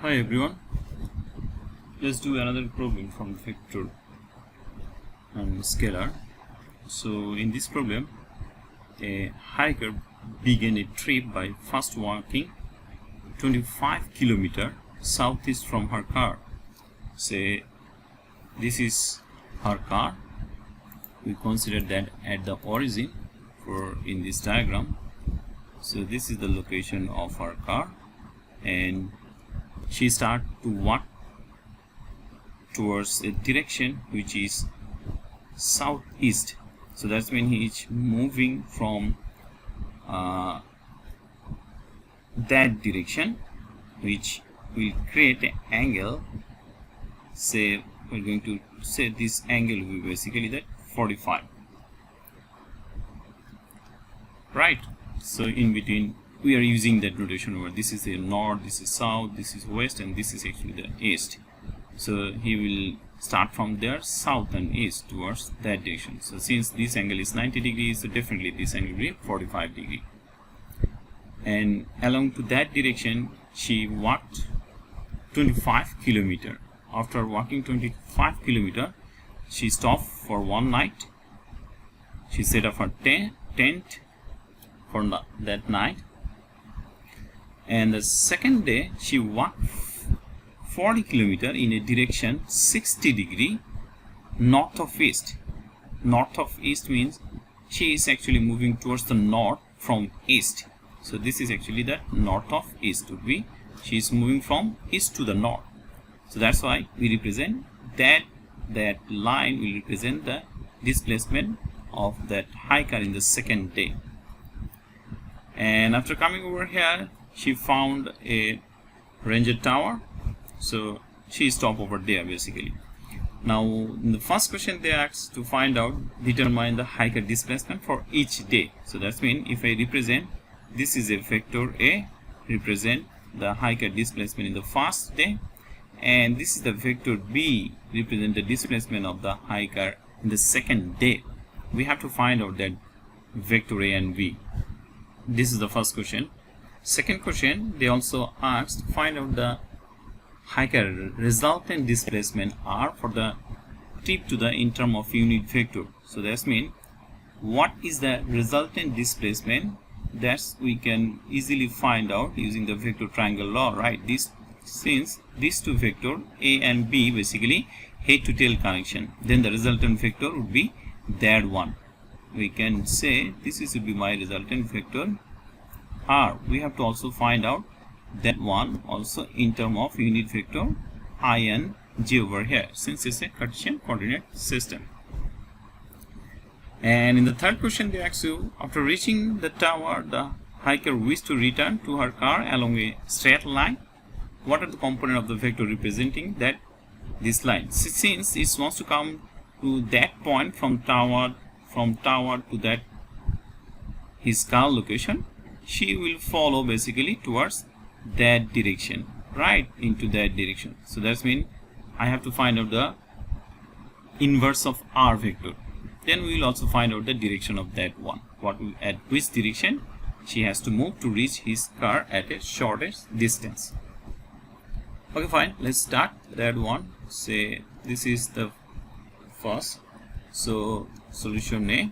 Hi everyone, let's do another problem from vector and scalar. So in this problem, a hiker began a trip by first walking 25 km southeast from her car. Say this is her car. We consider that at the origin for in this diagram. So this is the location of her car, and she started to walk towards a direction which is southeast. So that's when he is moving from that direction, which will create an angle. Say we're going to say this angle will be basically that 45, right? So in between we are using that notation over. This is the north, this is south, this is west, and this is actually the east. So he will start from there, south and east towards that direction. So since this angle is 90 degrees, so definitely this angle will be 45 degree. And along to that direction, she walked 25 km. After walking 25 km, she stopped for one night. She set up her tent for that night. And the second day, she walked 40 km in a direction 60 degree north of east. North of east means she is actually moving towards the north from east. So this is actually the north of east would be. She is moving from east to the north. So that's why we represent that line will represent the displacement of that hiker in the second day. And after coming over here, she found a ranger tower, so she stopped over there basically. Now in the first question they asked to find out, determine the hiker displacement for each day. So that's mean if I represent, this is a vector A, represent the hiker displacement in the first day, and this is the vector B, represent the displacement of the hiker in the second day. We have to find out that vector A and B. This is the first question. Second question, they also asked find out the hiker resultant displacement R for the trip to the in term of unit vector. So that's mean what is the resultant displacement? That's we can easily find out using the vector triangle law, right? This since these two vector A and B basically head to tail connection, then the resultant vector would be that one. We can say this is to be my resultant vector R. We have to also find out that one also in term of unit vector I and j over here, since it's a Cartesian coordinate system. And in the third question they ask you, after reaching the tower, the hiker wished to return to her car along a straight line. What are the components of the vector representing that this line? Since it wants to come to that point from tower to that his car location, she will follow basically towards that direction, right, into that direction. So that's mean I have to find out the inverse of R vector. Then we will also find out the direction of that one, at which direction she has to move to reach his car at a shortest distance. Okay, fine, let's start that one. Say this is the first. So solution A,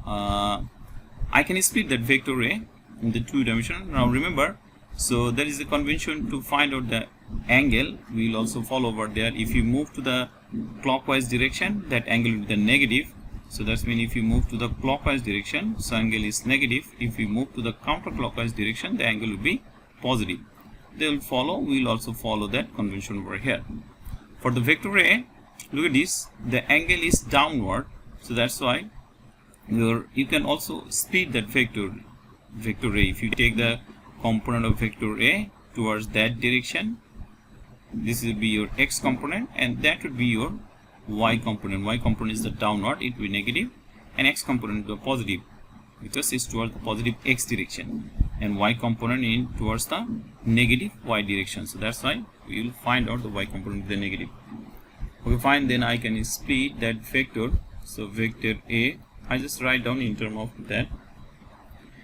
I can split that vector A in the two dimension. Now remember, so there is a convention to find out the angle. We will also follow over there. If you move to the clockwise direction, that angle will be the negative. So that's mean if you move to the clockwise direction, so angle is negative. If you move to the counterclockwise direction, the angle will be positive. They will follow. We will also follow that convention over here. For the vector A, look at this. The angle is downward. So that's why you can also split that vector A. If you take the component of vector A towards that direction, this will be your x component, and that would be your y component. Y component is the downward, it will be negative, and x component the positive because it's towards the positive x direction, and y component in towards the negative y direction. So that's why we will find out the y component the negative. Okay, fine. Then I can split that vector. So vector A, I just write down in terms of that,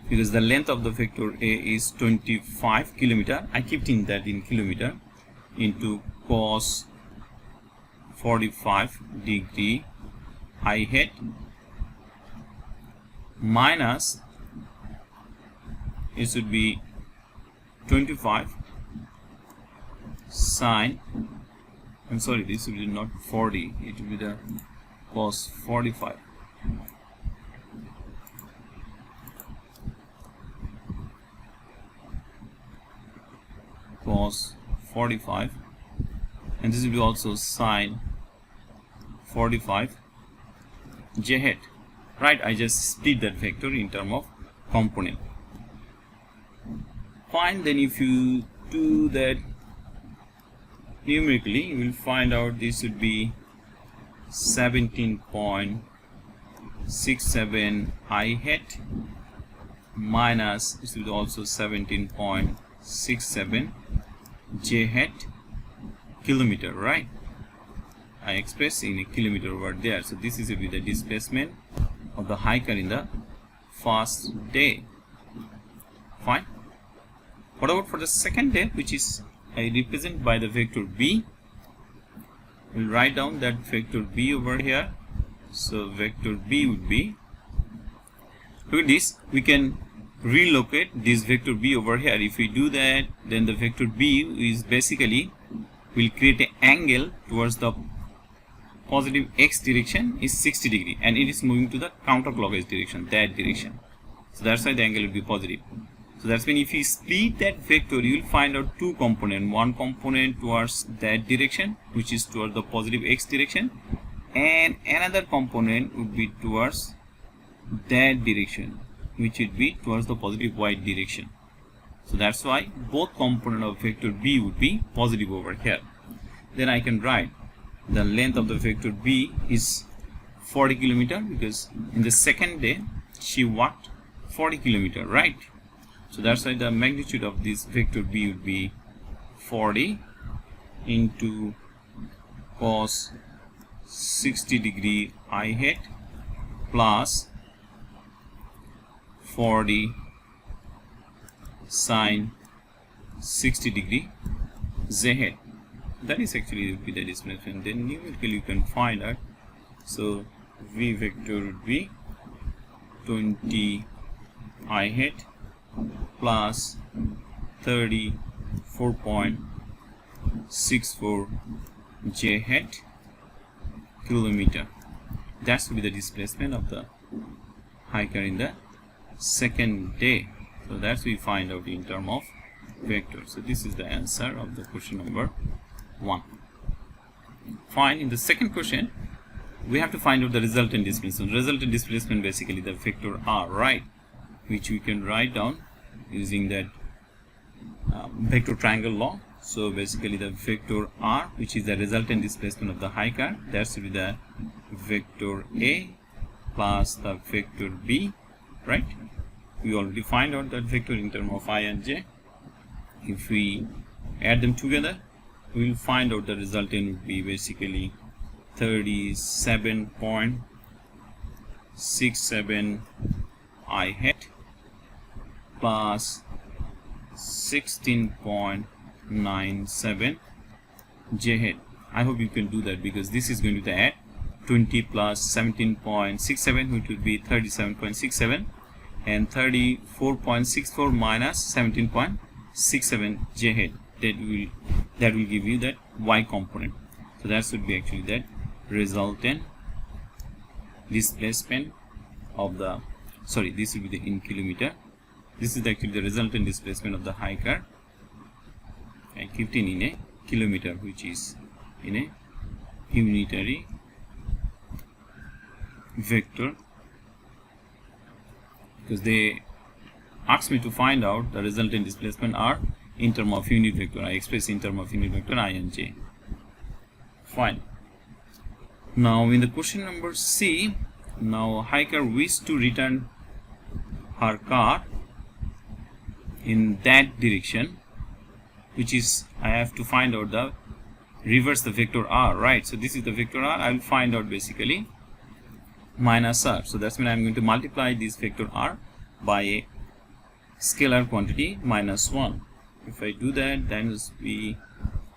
because the length of the vector A is 25 km. I kept in that in kilometer, into cos 45 degree I hat minus, it should be 25 sine, I'm sorry, this will be not 40, it will be the cos 45 cos 45, and this will be also sine 45 j hat. Right, I just split that vector in terms of component. Fine, then if you do that numerically, you will find out this would be 17.67 I hat minus, this will be also 17.67 j hat kilometer, right? I express in a kilometer over there. So this is will be the displacement of the hiker in the first day. Fine. What about for the second day, which is I represent by the vector b? We'll write down that vector b over here. So vector b would be, look at this, we can relocate this vector b over here. If we do that, then the vector b is basically will create an angle towards the positive x direction is 60 degree, and it is moving to the counterclockwise direction, that direction. So that's why the angle will be positive. So that's when if you split that vector, you will find out two components. One component towards that direction, which is towards the positive x direction, and another component would be towards that direction, which would be towards the positive y direction. So that's why both components of vector b would be positive over here. Then I can write the length of the vector b is 40 kilometer, because in the second day she walked 40 kilometer, right? So that's why the magnitude of this vector b would be 40 into cos 60 degree I hat plus 40 sine 60 degree z hat. That is actually would be the displacement. Then numerically you can find out. So v vector would be 20 I hat plus 34.64 j hat kilometer. That would be the displacement of the hiker in the second day. So that's we find out in terms of vector. So this is the answer of the question number 1. Fine. In the second question, we have to find out the resultant displacement. Resultant displacement basically the vector r, right, which we can write down using that vector triangle law. So basically the vector r, which is the resultant displacement of the hiker, that should be the vector a plus the vector b, right? We already find out that vector in terms of I and j. If we add them together, we will find out the resultant would be basically 37.67 I hat plus 16.97 j hat. I hope you can do that, because this is going to be the add 20 plus 17.67, which will be 37.67, and 34.64 minus 17.67 j hat. That will give you that y component. So that should be actually that resultant displacement of the, sorry, this will be the in kilometer. This is actually the resultant displacement of the hiker. I kept it in a kilometer, which is in a unitary vector, because they asked me to find out the resultant displacement r in terms of unit vector. I express in terms of unit vector I and j. Fine. Now in the question number C, now hiker wished to return her car in that direction, which is I have to find out the reverse the vector r, right? So this is the vector r. I will find out basically minus r. So that's when I'm going to multiply this vector r by a scalar quantity minus 1. If I do that, then it will be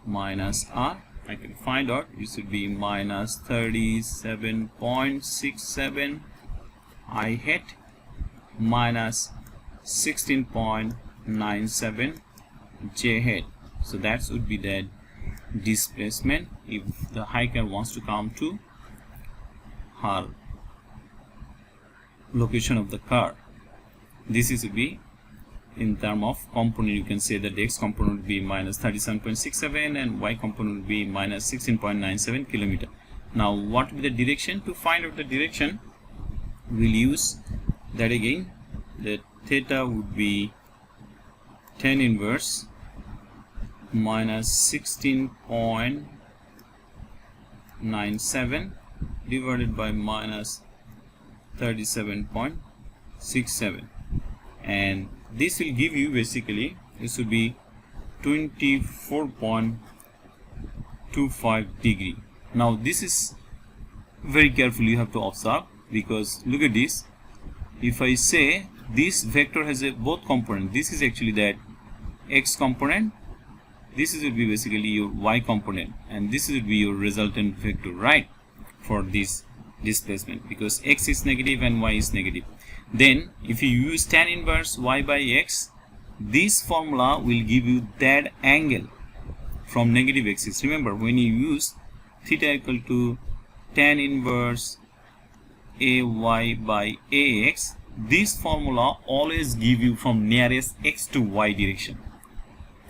minus r. I can find out it should be minus 37.67 I hat minus 16.97 j hat. So that would be the displacement if the hiker wants to come to her location of the car. This is to be in term of component. You can say that the x component would be minus 37.67 and y component would be minus 16.97 kilometer. Now what will be the direction? To find out the direction, we'll use that again. The theta would be tan inverse minus 16.97 divided by minus 37.67, and this will give you basically, this would be 24.25 degree. Now this is very carefully you have to observe, because look at this. If I say this vector has a both component, this is actually that x component, this is will be basically your y component, and this will be your resultant vector, right, for this displacement, because x is negative and y is negative. Then if you use tan inverse y by x, this formula will give you that angle from negative axis. Remember, when you use theta equal to tan inverse ay by ax, this formula always give you from nearest x to y direction.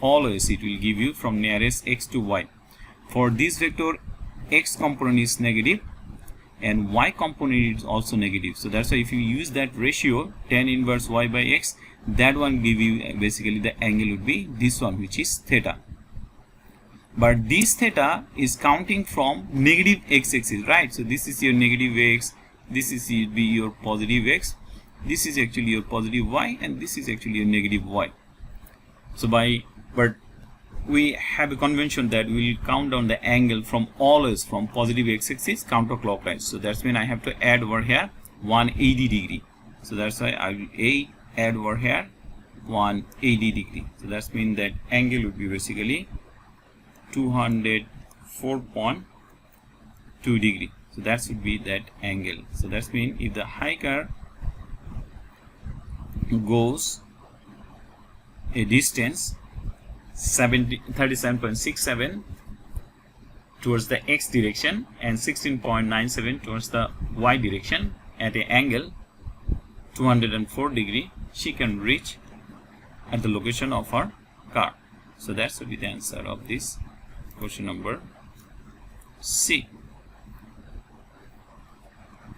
Always it will give you from nearest x to y. For this vector, x component is negative and y component is also negative. So that's why if you use that ratio tan inverse y by x, that one give you basically the angle would be this one, which is theta. But this theta is counting from negative x-axis, right? So this is your negative x, this is be your positive x, this is actually your positive y, and this is actually your negative y. So but we have a convention that we will count down the angle from always from positive x-axis counterclockwise. So that's when I have to add over here 180 degree. So that's why I will add over here 180 degree. So that's mean that angle would be basically 204.2 degree. So that should be that angle. So that's mean if the hiker goes a distance 37.67 towards the x direction and 16.97 towards the y direction at an angle 204 degree, she can reach at the location of her car. So that should be the answer of this question number C.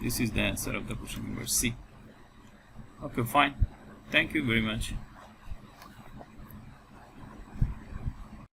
This is the answer of the question number C. Okay, fine. Thank you very much.